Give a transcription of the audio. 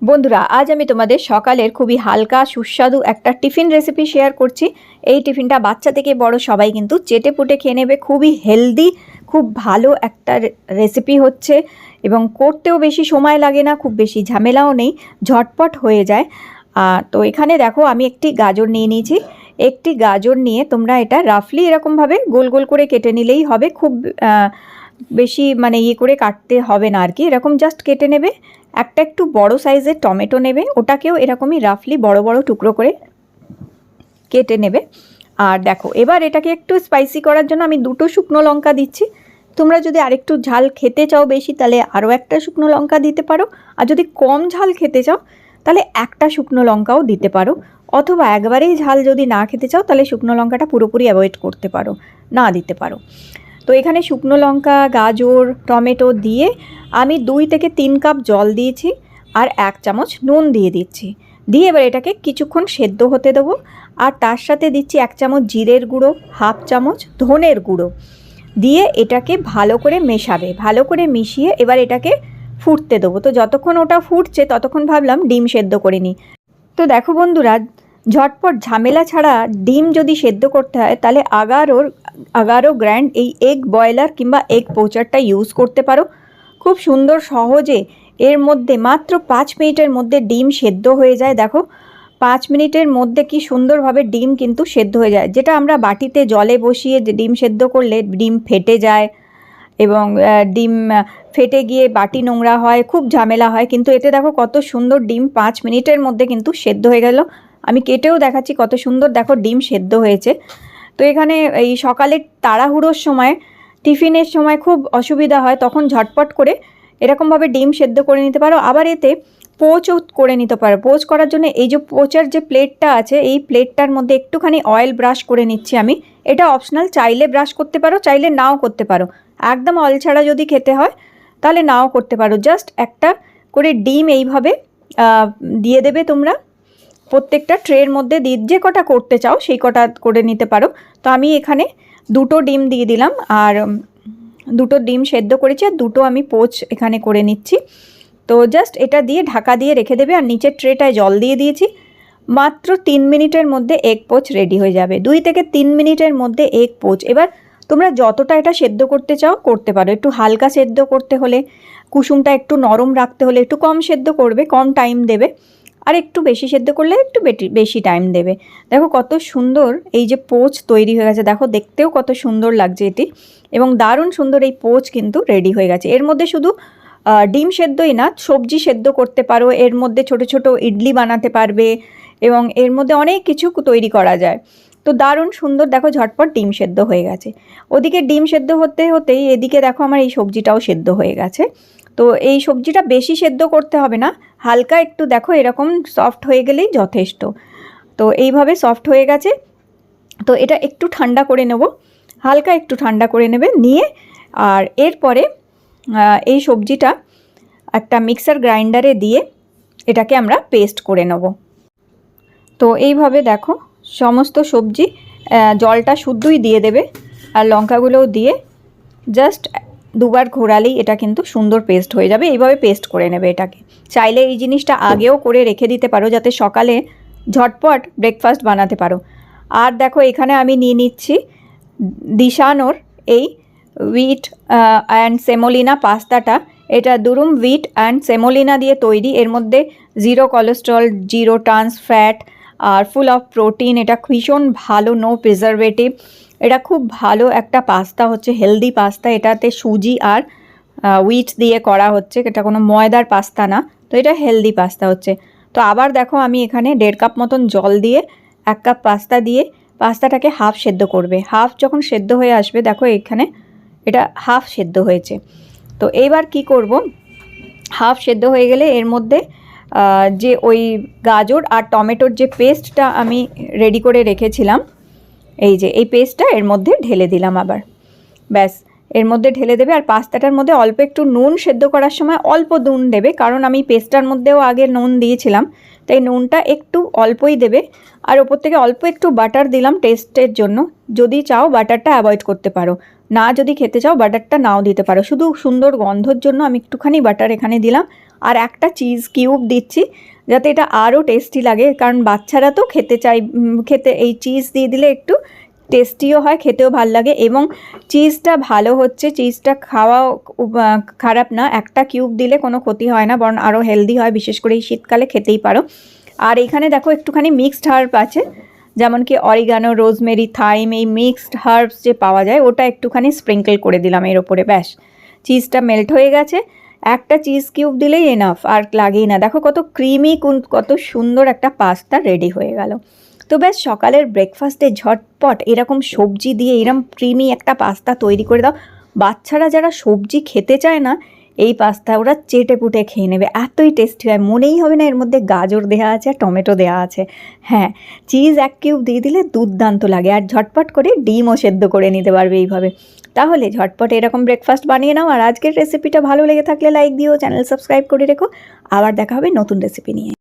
বন্ধুরা, আজ আমি তোমাদের সকালের খুবই হালকা সুস্বাদু একটা টিফিন রেসিপি শেয়ার করছি। এই টিফিনটা বাচ্চা থেকে বড় সবাই কিন্তু চেটেপুটে খেয়ে নেবে। খুবই হেলদি, খুব ভালো একটা রেসিপি হচ্ছে এবং করতেও বেশি সময় লাগে না, খুব বেশি ঝামেলাও নেই, ঝটপট হয়ে যায়। তো এখানে দেখো আমি একটি গাজর নিয়ে নিয়েছি। একটি গাজর নিয়ে তোমরা এটা রাফলি এরকমভাবে গোল গোল করে কেটে নিলেই হবে। খুব বেশি মানে ইয়ে করে কাটতে হবে না আর কি, এরকম জাস্ট কেটে নেবে। একটা একটু বড় সাইজের টমেটো নেবে, ওটাকেও এরকমই রাফলি বড় বড় টুকরো করে কেটে নেবে। আর দেখো এবার এটাকে একটু স্পাইসি করার জন্য আমি 2টো শুকনো লঙ্কা দিচ্ছি। তোমরা যদি আরেকটু ঝাল খেতে চাও বেশি, তাহলে আরও একটা শুকনো লঙ্কা দিতে পারো। আর যদি কম ঝাল খেতে চাও তাহলে একটা শুকনো লঙ্কাও দিতে পারো, অথবা একবারেই ঝাল যদি না খেতে চাও তাহলে শুকনো লঙ্কাটা পুরোপুরি অ্যাভয়েড করতে পারো, না দিতে পারো। তো এখানে শুকনো লঙ্কা, গাজর, টমেটো দিয়ে আমি 2 থেকে 3 কাপ জল দিয়েছি আর 1 চামচ নুন দিয়ে দিচ্ছি। দিয়ে এবার এটাকে কিছুক্ষণ সেদ্ধ হতে দেবো। আর তার সাথে দিচ্ছি 1 চামচ জিরের গুঁড়ো, 1/2 চামচ ধনের গুঁড়ো দিয়ে এটাকে ভালো করে মেশাবে। ভালো করে মিশিয়ে এবার এটাকে ফুটতে দেবো। তো যতক্ষণ ওটা ফুটছে ততক্ষণ ভাবলাম ডিম সেদ্ধ করে নিই। তো দেখো বন্ধুরা, ঝটপট ঝামেলা ছাড়া ডিম যদি সেদ্ধ করতে হয় তাহলে আগারো গ্র্যান্ড এই এগ বয়লার কিংবা এগ পোচারটা ইউজ করতে পারো। খুব সুন্দর সহজে এর মধ্যে মাত্র 5 মিনিটের মধ্যে ডিম সেদ্ধ হয়ে যায়। দেখো 5 মিনিটের মধ্যে কি সুন্দরভাবে ডিম কিন্তু সেদ্ধ হয়ে যায়। যেটা আমরা বাটিতে জলে বসিয়ে ডিম সেদ্ধ করলে ডিম ফেটে যায় এবং ডিম ফেটে গিয়ে বাটি নোংরা হয়, খুব ঝামেলা হয়। কিন্তু এতে দেখো কত সুন্দর ডিম 5 মিনিটের মধ্যে কিন্তু সেদ্ধ হয়ে গেল। আমি কেটেও দেখাচ্ছি কত সুন্দর দেখো ডিম সেদ্ধ হয়েছে। তো এখানে এই সকালের তাড়াহুড়োর সময়, টিফিনের সময় খুব অসুবিধা হয়, তখন ঝটপট করে এরকমভাবে ডিম সেদ্ধ করে নিতে পারো। আবার এতে পোচও করে নিতে পারো। পোচ করার জন্য এই যে পোচার যে প্লেটটা আছে, এই প্লেটটার মধ্যে একটুখানি অয়েল ব্রাশ করে নিচ্ছি আমি। এটা অপশনাল, চাইলে ব্রাশ করতে পারো, চাইলে নাও করতে পারো। একদম অয়েল ছাড়া যদি খেতে হয় তাহলে নাও করতে পারো। জাস্ট একটা করে ডিম এইভাবে দিয়ে দেবে তোমরা প্রত্যেকটা ট্রের মধ্যে। যে কটা করতে চাও সেই কটা করে নিতে পারো। তো আমি এখানে 2টো ডিম দিয়ে দিলাম আর 2টো ডিম সেদ্ধ করেছি আর 2টো আমি পোচ এখানে করে নিচ্ছি। তো জাস্ট এটা দিয়ে ঢাকা দিয়ে রেখে দেবে। আর নিচের ট্রেটায় জল দিয়ে দিয়েছি। মাত্র 3 মিনিটের মধ্যে এগ পোচ রেডি হয়ে যাবে। 2 থেকে 3 মিনিটের মধ্যে এগ পোচ। এবার তোমরা যতটা এটা সেদ্ধ করতে চাও করতে পারো। একটু হালকা সেদ্ধ করতে হলে, কুসুমটা একটু নরম রাখতে হলে একটু কম সেদ্ধ করবে, কম টাইম দেবে। আর একটু বেশি সেদ্ধ করলে একটু বেশি টাইম দেবে। দেখো কত সুন্দর এই যে পোচ তৈরি হয়ে গেছে। দেখো দেখতেও কত সুন্দর লাগছে এটি, এবং দারুণ সুন্দর এই পোচ কিন্তু রেডি হয়ে গেছে। এর মধ্যে শুধু ডিম সেদ্ধই না, সবজি সেদ্ধ করতে পারো, এর মধ্যে ছোট ছোট ইডলি বানাতে পারবে এবং এর মধ্যে অনেক কিছু তৈরি করা যায়। তো দারুণ সুন্দর দেখো ঝটপট ডিম সেদ্ধ হয়ে গেছে। ওদিকে ডিম সেদ্ধ হতে হতেই এদিকে দেখো আমার এই সবজিটাও সেদ্ধ হয়ে গেছে। তো এই সবজিটা বেশি সেদ্ধ করতে হবে না, হালকা একটু দেখো এরকম সফট হয়ে গেলেই যথেষ্ট। তো এইভাবে সফট হয়ে গেছে। তো এটা একটু ঠান্ডা করে নেব, হালকা একটু ঠান্ডা করে নেবে নিয়ে। আর এরপরে এই সবজিটা একটা মিক্সার গ্রাইন্ডারে দিয়ে এটাকে আমরা পেস্ট করে নেব। তো এইভাবে দেখো সমস্ত সবজি, জলটা শুদ্ধই দিয়ে দেবে আর লঙ্কাগুলোও দিয়ে জাস্ট 2বার ঘোরালেই এটা কিন্তু সুন্দর পেস্ট হয়ে যাবে। এইভাবে পেস্ট করে নেবে এটাকে। চাইলে এই জিনিসটা আগেও করে রেখে দিতে পারো যাতে সকালে ঝটপট ব্রেকফাস্ট বানাতে পারো। আর দেখো এখানে আমি নিয়ে নিচ্ছি দিশানোর এই হুইট অ্যান্ড সেমোলিনা পাস্তাটা। এটা দুরুম হুইট অ্যান্ড সেমোলিনা দিয়ে তৈরি। এর মধ্যে 0 কোলেস্ট্রল, 0 ট্রান্স ফ্যাট আর ফুল অফ প্রোটিন। এটা ভীষণ ভালো, নো প্রিজারভেটিভ। এটা খুব ভালো একটা পাস্তা হচ্ছে, হেলদি পাস্তা। এটাতে সুজি আর হুইট দিয়ে করা হচ্ছে, এটা কোনো ময়দার পাস্তা না। তো এটা হেলদি পাস্তা হচ্ছে। তো আবার দেখো আমি এখানে 1.5 কাপ মতন জল দিয়ে 1 কাপ পাস্তা দিয়ে পাস্তাটাকে হাফ সেদ্ধ করবে। হাফ যখন সেদ্ধ হয়ে আসবে, দেখো এখানে এটা হাফ সেদ্ধ হয়েছে। তো এইবার কি করব, হাফ সেদ্ধ হয়ে গেলে এর মধ্যে যে ওই গাজর আর টমেটোর যে পেস্টটা আমি রেডি করে রেখেছিলাম, এই যে এই পেস্টটা এর মধ্যে ঢেলে দিলাম আবার। ব্যাস, এর মধ্যে ঢেলে দেবে। আর পাস্তাটার মধ্যে অল্প একটু নুন, সেদ্ধ করার সময় অল্প নুন দেবে, কারণ আমি পেস্টটার মধ্যেও আগে নুন দিয়েছিলাম, তাই নুনটা একটু অল্পই দেবে। আর ওপর থেকে অল্প একটু বাটার দিলাম টেস্টের জন্য। যদি চাও বাটারটা অ্যাভয়েড করতে পারো, না যদি খেতে চাও বাটারটা নাও দিতে পারো। শুধু সুন্দর গন্ধর জন্য আমি একটুখানি বাটার এখানে দিলাম। আর একটা চিজ কিউব দিচ্ছি যাতে এটা আরও টেস্টি লাগে, কারণ বাচ্চারা তো খেতে চাই, খেতে এই চিজ দিয়ে দিলে একটু টেস্টিও হয়, খেতেও ভালো লাগে। এবং চিজটা ভালো হচ্ছে, চিজটা খাওয়াও খারাপ না, একটা কিউব দিলে কোনো ক্ষতি হয় না, বরং আরও হেলদি হয়, বিশেষ করে এই শীতকালে খেতেই পারো। আর এখানে দেখো একটুখানি মিক্সড হার্ব আছে, যেমন কি অরিগানো, রোজমেরি, থাইম, এই মিক্সড হার্বস যে পাওয়া যায় ওটা একটুখানি স্প্রিঙ্কেল করে দিলাম এর ওপরে। ব্যাস, চিজটা মেল্ট হয়ে গেছে। একটা চিজ কিউব দিলেই এনাফ, আর লাগেই না। দেখো কত ক্রিমি, কত সুন্দর একটা পাস্তা রেডি হয়ে গেল। তো ব্যাস, সকালের ব্রেকফাস্টে ঝটপট এরকম সবজি দিয়ে এরকম ক্রিমি একটা পাস্তা তৈরি করে দাও। বাচ্চারা যারা সবজি খেতে চায় না, এই পাস্তা ওরা চেটে পুটে খেয়ে নেবে, এতই টেস্টি হয়, মনেই হবে না এর মধ্যে গাজর দেওয়া আছে আর টমেটো দেওয়া আছে। হ্যাঁ, চিজ এক কিউব দিয়ে দিলে দুর্দান্ত লাগে। আর ঝটপট করে ডিমও সেদ্ধ করে নিতে পারবে এইভাবে। তাহলে ঝটপট এরকম ব্রেকফাস্ট বানিয়ে নাও। আর আজকের রেসিপিটা ভালো লেগে থাকলে লাইক দিও, চ্যানেল সাবস্ক্রাইব করে রেখো। আবার দেখা হবে নতুন রেসিপি নিয়ে।